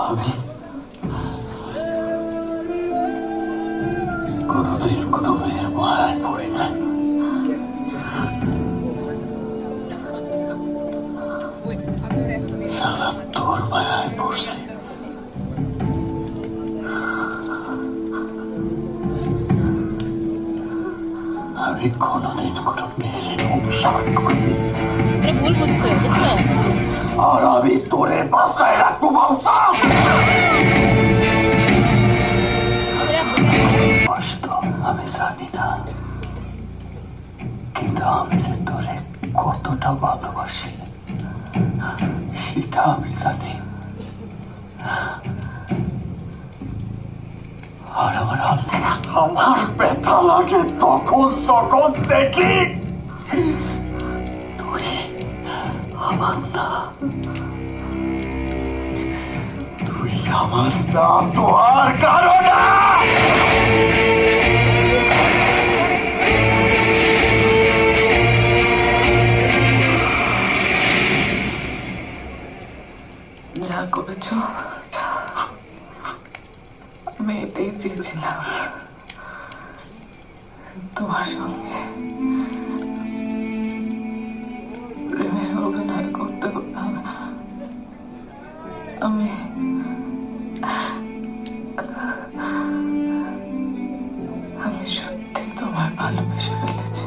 আমি কোনোদিন কোনো মেয়ের মায়ায় পড়ি না। শালা তোর মায়ায় পড়ছি। আমি কোনোদিন কোনো মেয়ের অনুসরণ করিনি। ভুল বুঝছো, বুঝছো? আর আমি তোরে বাঁচায় রাখবো বাবসা। আমি জানি না, কিন্তু আমি যে তোরে কতটা ভালোবাসি সেটা আমি জানি। আর আমার ব্যথা লাগে যখন দেখি তুই আমার না, তুই আমার না, তো আর কারো না। যা করেছ আমি এটাই চেয়েছিলাম, তোমার সঙ্গে প্রেমের অভিনয় করতে করতাম। আমি সত্যি তোমায় ভালোবেসে ফেলেছি।